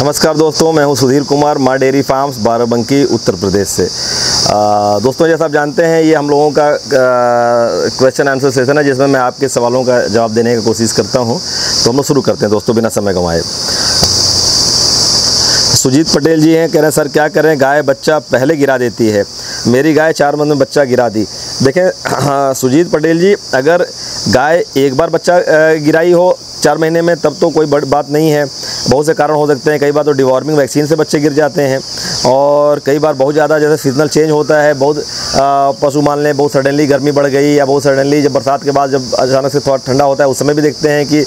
नमस्कार दोस्तों, मैं हूं सुधीर कुमार, माँ डेयरी फार्म्स, बाराबंकी, उत्तर प्रदेश से। दोस्तों, जैसा आप जानते हैं, ये हम लोगों का क्वेश्चन आंसर सेशन है जिसमें मैं आपके सवालों का जवाब देने की कोशिश करता हूं। तो हम लोग शुरू करते हैं दोस्तों, बिना समय गंवाए। सुजीत पटेल जी हैं, कह रहे हैं सर क्या करें, गाय बच्चा पहले गिरा देती है, मेरी गाय 4 मंथ में बच्चा गिरा दी। देखें सुजीत पटेल जी, अगर गाय एक बार बच्चा गिराई हो 4 महीने में तब तो कोई बड़ी बात नहीं है। बहुत से कारण हो सकते हैं, कई बार तो डिवॉर्मिंग वैक्सीन से बच्चे गिर जाते हैं, और कई बार बहुत ज़्यादा जैसे सीजनल चेंज होता है, बहुत पशु मान लें बहुत सडनली गर्मी बढ़ गई, या बहुत सडनली जब बरसात के बाद जब अचानक से थोड़ा ठंडा होता है उस समय भी देखते हैं कि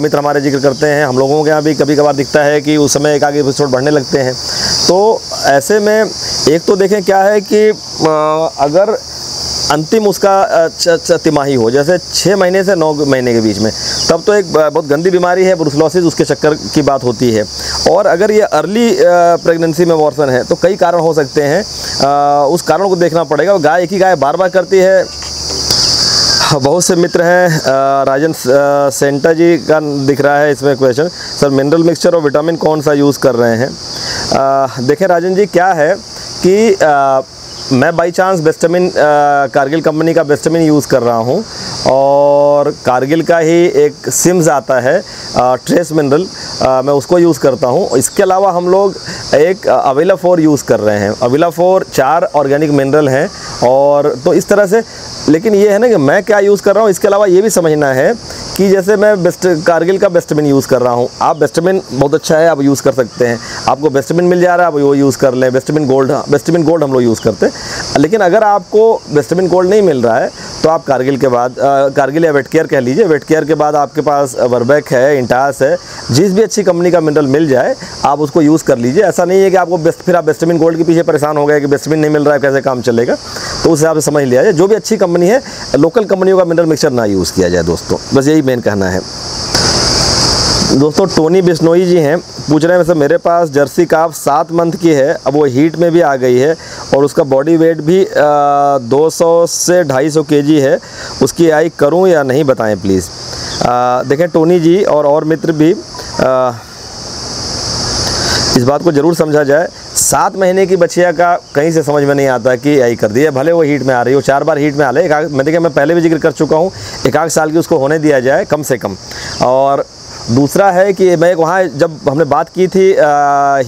मित्र हमारे जिक्र करते हैं, हम लोगों के यहाँ भी कभी कभार दिखता है कि उस समय एक आगे एपिसोड बढ़ने लगते हैं। तो ऐसे में एक तो देखें क्या है कि अगर अंतिम उसका तिमाही हो, जैसे 6 महीने से 9 महीने के बीच में, तब तो एक बहुत गंदी बीमारी है ब्रुसेलोसिस, उसके चक्कर की बात होती है। और अगर ये अर्ली प्रेगनेंसी में अबॉर्शन है तो कई कारण हो सकते हैं, उस कारण को देखना पड़ेगा। गाय एक ही गाय बार बार करती है। बहुत से मित्र हैं, राजन सेंटा जी का दिख रहा है इसमें क्वेश्चन, सर मिनरल मिक्सचर और विटामिन कौन सा यूज़ कर रहे हैं। देखें राजन जी, क्या है कि मैं बाई चांस बेस्टामिन, कारगिल कंपनी का बेस्टामिन यूज़ कर रहा हूँ, और कारगिल का ही एक सिम्स आता है ट्रेस मिनरल, मैं उसको यूज़ करता हूँ। इसके अलावा हम लोग एक अविला 4 यूज़ कर रहे हैं। अविला 4 4 ऑर्गेनिक मिनरल हैं, और तो इस तरह से। लेकिन ये है ना कि मैं क्या यूज़ कर रहा हूँ, इसके अलावा ये भी समझना है कि जैसे मैं कारगिल का बेस्टामिन यूज़ कर रहा हूँ, आप बेस्टामिन बहुत अच्छा है, आप यूज़ कर सकते हैं, आपको बेस्टामिन मिल जा रहा है, आप वो यूज़ कर लें। बेस्टामिन गोल्ड हम लोग यूज़ करते हैं। लेकिन अगर आपको बेस्टामिन गोल्ड नहीं मिल रहा है तो आप कारगिल के बाद कारगिल या वेटकेयर कह लीजिए, वेटकेयर के बाद आपके पास वर्बैक है, इंटास है, जिस भी अच्छी कंपनी का मिनरल मिल जाए आप उसको यूज़ कर लीजिए। ऐसा नहीं है कि आपको फिर आप बेस्टामिन गोल्ड के पीछे परेशान हो गए कि बेस्टामिन नहीं मिल रहा है, कैसे काम चलेगा। तो उस हिसाब से समझ लिया जाए, जो भी अच्छी कंपनी है, लोकल कंपनियों का मिनरल मिक्सचर ना यूज़ किया जाए दोस्तों, बस यही मेन कहना है। दोस्तों, टोनी बिश्नोई जी हैं, पूछ रहे हैं सर मेरे पास जर्सी काफ 7 मंथ की है, अब वो हीट में भी आ गई है और उसका बॉडी वेट भी 200 से 250 kg है, उसकी आई करूं या नहीं, बताएं प्लीज़। देखें टोनी जी और मित्र भी, इस बात को ज़रूर समझा जाए, 7 महीने की बच्चिया का कहीं से समझ में नहीं आता कि आई कर दी है, भले वो हीट में आ रही हो, 4 बार हीट में आ रही है। मैं पहले भी जिक्र कर चुका हूँ, 1 साल की उसको होने दिया जाए कम से कम। और दूसरा है कि मैं वहाँ जब हमने बात की थी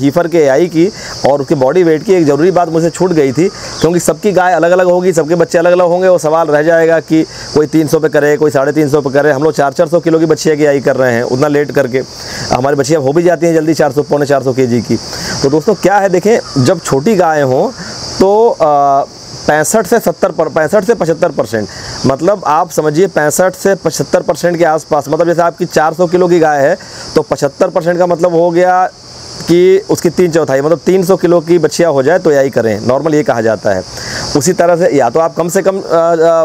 हीफर के आई की और उसके बॉडी वेट की, एक ज़रूरी बात मुझसे छूट गई थी, क्योंकि सबकी गाय अलग अलग होगी, सबके बच्चे अलग अलग होंगे। वो सवाल रह जाएगा कि कोई 300 पे करे, कोई 350 पे करे। हम लोग 400 किलो की बच्चिया की आई कर रहे हैं, उतना लेट करके हमारी बच्चियाँ हो भी जाती हैं जल्दी 400 पौने 400 kg की। तो दोस्तों क्या है, देखें जब छोटी गाय हों तो 65 से 75%, मतलब आप समझिए 65 से 75% के आसपास, मतलब जैसे आपकी 400 किलो की गाय है तो 75% का मतलब हो गया कि उसकी 3/4, मतलब 300 किलो की बच्चिया हो जाए तो यही करें, नॉर्मल ये कहा जाता है। उसी तरह से या तो आप कम से कम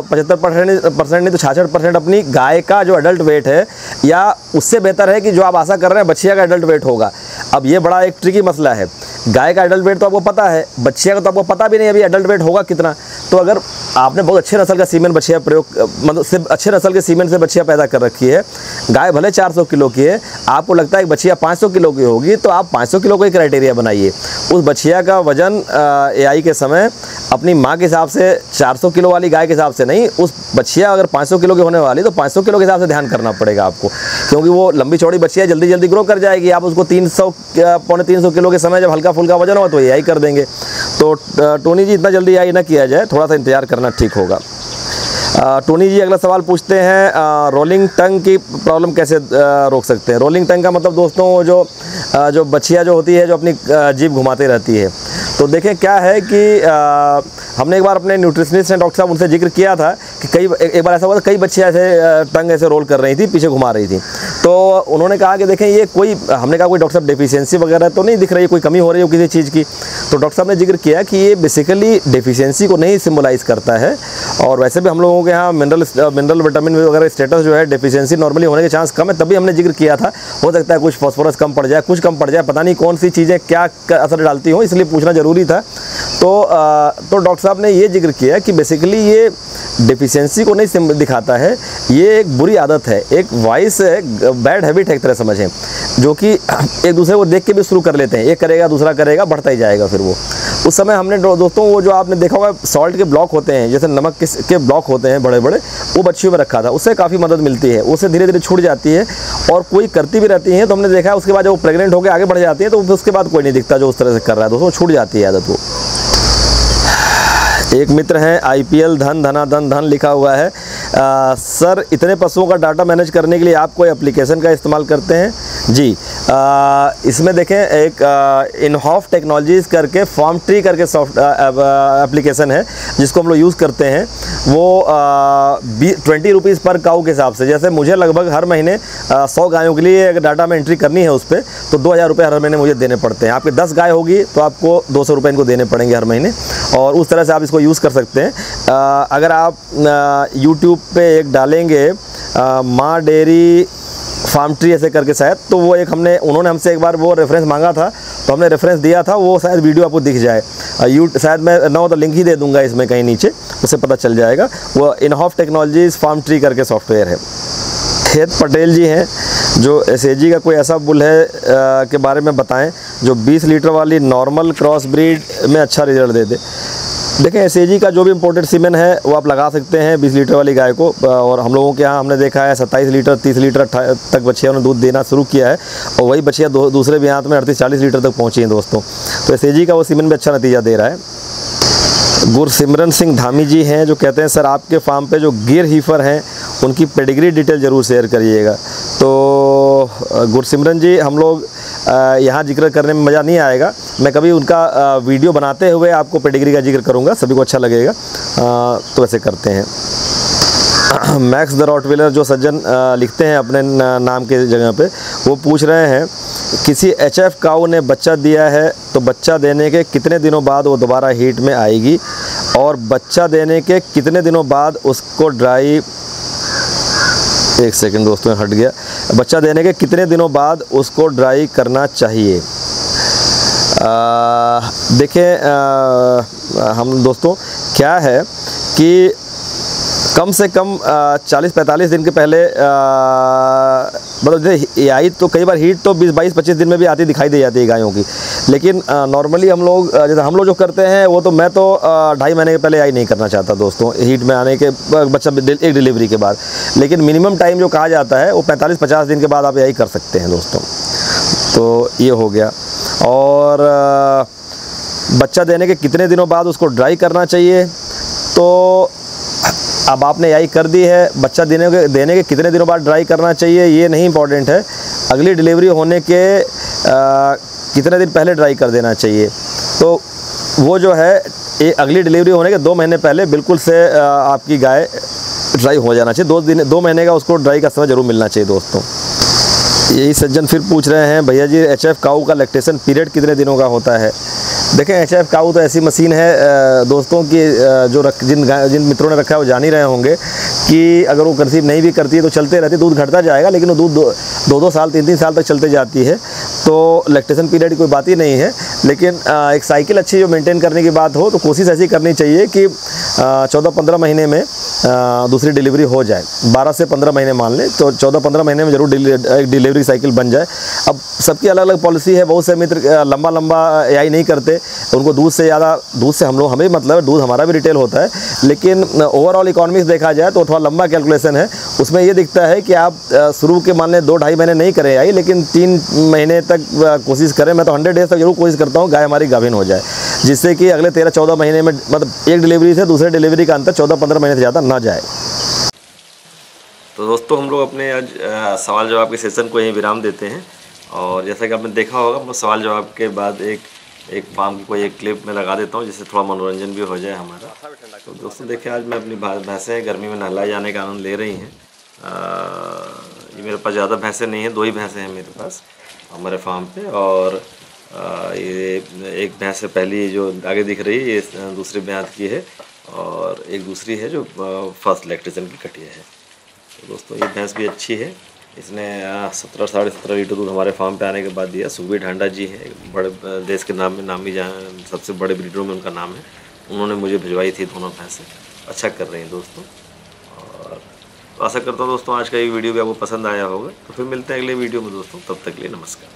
75% नहीं तो 66% अपनी गाय का जो एडल्ट वेट है, या उससे बेहतर है कि जो आप आशा कर रहे हैं बच्चिया का एडल्ट वेट होगा। अब ये बड़ा एक ट्रिकी मसला है, गाय का एडल्ट वेट तो आपको पता है, बच्चिया का तो आपको पता भी नहीं अभी एडल्ट वेट होगा कितना। तो अगर आपने बहुत अच्छे नस्ल का सीमेन बच्चिया प्रयोग, मतलब सिर्फ अच्छे नस्ल के सीमेन से बच्चिया पैदा कर रखी है, गाय भले 400 किलो की है, आपको लगता है कि बच्चिया 500 किलो की होगी, तो आप 500 किलो का ही क्राइटेरिया बनाइए। उस बच्चिया का वजन एआई के समय अपनी माँ के हिसाब से 400 किलो वाली गाय के हिसाब से नहीं, उस बच्चिया अगर 500 किलो की होने वाली तो 500 किलो के हिसाब से ध्यान करना पड़ेगा आपको, क्योंकि वो लंबी चौड़ी बच्चिया जल्दी जल्दी ग्रो कर जाएगी। आप उसको 300 पौने 300 किलो के समय जब हल्का फुल्का वजन हो तो एआई कर देंगे। तो टोनी जी, इतना जल्दी एआई ना किया जाए, थोड़ा सा इंतजार करना ठीक होगा। टोनी जी अगला सवाल पूछते हैं, रोलिंग टंग की प्रॉब्लम कैसे रोक सकते हैं। रोलिंग टंग का मतलब दोस्तों जो बच्चिया जो होती है, जो अपनी जीभ घुमाते रहती है। तो देखें क्या है कि हमने एक बार अपने न्यूट्रिशनिस्ट हैं डॉक्टर साहब, उनसे जिक्र किया था कि एक बार ऐसा हुआ था, कई बच्चियाँ ऐसे टंग ऐसे रोल कर रही थी, पीछे घुमा रही थी। तो उन्होंने कहा कि देखें ये हमने कहा कोई डॉक्टर साहब डेफिशिएंसी वगैरह तो नहीं दिख रही है, कोई कमी हो रही है किसी चीज़ की। तो डॉक्टर साहब ने जिक्र किया कि ये बेसिकली डेफिशिएंसी को नहीं सिम्बलाइज़ करता है, और वैसे भी हम लोगों के यहाँ मिनरल विटामिन वगैरह स्टेटस जो है, डेफिशिएंसी नॉर्मली होने के चांस कम है, तभी हमने जिक्र किया था। हो सकता है कुछ फॉस्फोरस कम पड़ जाए, कुछ कम पड़ जाए, पता नहीं कौन सी चीज़ें क्या असर डालती हो, इसलिए पूछना ज़रूरी था। तो डॉक्टर साहब ने ये जिक्र किया कि बेसिकली ये डिफिशियंसी को नहीं दिखाता है, ये एक बुरी आदत है, एक वाइस है, बैड हैबिट है एक तरह समझें, जो कि एक दूसरे को देख के भी शुरू कर लेते हैं। एक करेगा दूसरा करेगा, बढ़ता ही जाएगा फिर वो। उस समय हमने दोस्तों वो जो आपने देखा होगा सॉल्ट के ब्लॉक होते हैं, जैसे नमक के ब्लॉक होते हैं बड़े बड़े, वो बच्चियों में रखा था, उससे काफ़ी मदद मिलती है, उससे धीरे धीरे छूट जाती है। और कोई करती भी रहती है तो हमने देखा है उसके बाद जब वो प्रेग्नेंट होकर आगे बढ़ जाती है तो उसके बाद कोई नहीं दिखता जो उस तरह से कर रहा है दोस्तों, छूट जाती है आदत वो। एक मित्र हैं IPL धन धनाधन धन लिखा हुआ है, सर इतने पशुओं का डाटा मैनेज करने के लिए आप कोई एप्लीकेशन का इस्तेमाल करते हैं? जी, इसमें देखें एक इनहॉफ टेक्नोलॉजीज़ करके फार्म ट्री करके सॉफ्ट एप्लीकेशन है जिसको हम लोग यूज़ करते हैं। वो 20 रुपीज़ पर काऊ के हिसाब से, जैसे मुझे लगभग हर महीने 100 गायों के लिए अगर डाटा में एंट्री करनी है उस पर, तो 2000 रुपये हर महीने मुझे देने पड़ते हैं। आपके 10 गाय होगी तो आपको 200 रुपये इनको देने पड़ेंगे हर महीने, और उस तरह से आप इसको यूज़ कर सकते हैं। अगर आप यूट्यूब पे एक डालेंगे माँ डेयरी फार्म ट्री ऐसे करके शायद, तो वो एक उन्होंने हमसे एक बार वो रेफरेंस मांगा था तो हमने रेफरेंस दिया था, वो शायद वीडियो आपको दिख जाए शायद मैं ना हो तो लिंक ही दे दूंगा इसमें कहीं नीचे, उससे पता चल जाएगा। वो इनहॉफ टेक्नोलॉजीज़ फार्म ट्री करके सॉफ्टवेयर है। हेत पटेल जी हैं जो SAG का कोई ऐसा बुल है के बारे में बताएं जो 20 लीटर वाली नॉर्मल क्रॉस ब्रीड में अच्छा रिजल्ट दे दे। देखें SAG का जो भी इम्पोर्टेड सीमेन है वो आप लगा सकते हैं 20 लीटर वाली गाय को, और हम लोगों के यहाँ हमने देखा है 27 लीटर 30 लीटर तक बछिया ने दूध देना शुरू किया है, और वही बछिया दूसरे भी हाथ में 38-40 लीटर तक पहुँची हैं दोस्तों। तो SAG का वो सीमेन भी अच्छा नतीजा दे रहा है। गुरसिमरन सिंह धामी जी हैं जो कहते हैं सर आपके फार्म पे जो गिर हीफर हैं उनकी पेडिग्री डिटेल ज़रूर शेयर करिएगा। तो गुरसिमरन जी, हम लोग यहाँ जिक्र करने में मज़ा नहीं आएगा, मैं कभी उनका वीडियो बनाते हुए आपको पेडिग्री का जिक्र करूँगा, सभी को अच्छा लगेगा, तो ऐसे करते हैं। मैक्स द रॉटविलर जो सज्जन लिखते हैं अपने नाम के जगह पे, वो पूछ रहे हैं किसी HF काऊ ने बच्चा दिया है तो बच्चा देने के कितने दिनों बाद वो दोबारा हीट में आएगी, और बच्चा देने के कितने दिनों बाद उसको ड्राई, एक सेकंड दोस्तों हट गया, बच्चा देने के कितने दिनों बाद उसको ड्राई करना चाहिए? देखें हम दोस्तों क्या है कि कम से कम 40-45 दिन के पहले मतलब आई तो कई बार हीट तो 20-22-25 दिन में भी आती दिखाई दे जाती है गायों की, लेकिन नॉर्मली हम लोग जैसे हम लोग जो करते हैं वो तो मैं तो 2.5 महीने के पहले आई नहीं करना चाहता दोस्तों, हीट में आने के बच्चा एक डिलीवरी के बाद, लेकिन मिनिमम टाइम जो कहा जाता है वो 45-50 दिन के बाद आप आई कर सकते हैं दोस्तों। तो ये हो गया। और बच्चा देने के कितने दिनों बाद उसको ड्राई करना चाहिए, तो अब आपने आई कर दी है, बच्चा देने के कितने दिनों बाद ड्राई करना चाहिए ये नहीं इम्पॉर्टेंट है, अगली डिलीवरी होने के कितने दिन पहले ड्राई कर देना चाहिए। तो वो जो है अगली डिलीवरी होने के 2 महीने पहले बिल्कुल से आपकी गाय ड्राई हो जाना चाहिए। 2 महीने का उसको ड्राई का समय ज़रूर मिलना चाहिए दोस्तों। यही सज्जन फिर पूछ रहे हैं भैया जी HF काऊ का लैक्टेशन पीरियड कितने दिनों का होता है? देखें HF काऊ तो ऐसी मशीन है दोस्तों की जो जिन मित्रों ने रखा है वो जान ही रहे होंगे कि अगर वो कंसीव नहीं भी करती है तो चलते रहती, दूध घटता जाएगा, लेकिन वो दूध 2-2 साल 3-3 साल तक चलते जाती है, तो लैक्टेशन पीरियड की कोई बात ही नहीं है। लेकिन एक साइकिल अच्छी जो मेंटेन करने की बात हो तो कोशिश ऐसी करनी चाहिए कि 14-15 महीने में दूसरी डिलीवरी हो जाए। 12 से 15 महीने मान लें तो 14-15 महीने में जरूर एक डिलीवरी साइकिल बन जाए। अब सबकी अलग अलग पॉलिसी है, बहुत से मित्र लंबा AI नहीं करते, उनको दूध से ज़्यादा, दूध से हमें मतलब दूध हमारा भी रिटेल होता है, लेकिन ओवरऑल इकोनॉमिक्स देखा जाए तो थोड़ा लंबा कैलकुलेशन है। उसमें ये दिखता है कि आप शुरू के मान लें 2-2.5 महीने नहीं करें आई, लेकिन 3 महीने तक कोशिश करें। मैं तो 100 डेज तक जरूर कोशिश करता हूँ गाय हमारी गाभिन हो जाए, जिससे कि अगले 13-14 महीने में मतलब एक डिलीवरी से दूसरे डिलीवरी का अंतर 14-15 महीने से ज़्यादा ना जाए। तो दोस्तों हम लोग अपने आज सवाल जवाब के सेशन को यहीं विराम देते हैं, और जैसा कि आपने देखा होगा मैं सवाल जवाब के बाद एक फार्म की कोई एक क्लिप में लगा देता हूँ जिससे थोड़ा मनोरंजन भी हो जाए हमारा। तो दोस्तों देखिए आज मैं अपनी भैंसें गर्मी में नहलाए जाने का आनंद ले रही हैं। ये मेरे पास ज़्यादा भैंसें नहीं हैं, 2 ही भैंसें हैं मेरे पास हमारे फार्म पे, और ये एक भैंस पहली जो आगे दिख रही है ये दूसरे ब्यात की है, और एक दूसरी है जो फर्स्ट लैक्टेशन की कटिया है। तो दोस्तों ये भैंस भी अच्छी है, इसने 17-17.5 लीटर दूध हमारे फार्म पे आने के बाद दिया। सुखबीर ढांडा जी है, बड़े देश के नामी सबसे बड़े ब्रीडरों में उनका नाम है, उन्होंने मुझे भिजवाई थी दोनों भैंसें। अच्छा कर रहे हैं दोस्तों। और आशा करता हूँ दोस्तों आज का ये वीडियो भी आपको पसंद आया होगा। तो फिर मिलते हैं अगले वीडियो में दोस्तों, तब तक के लिए नमस्कार।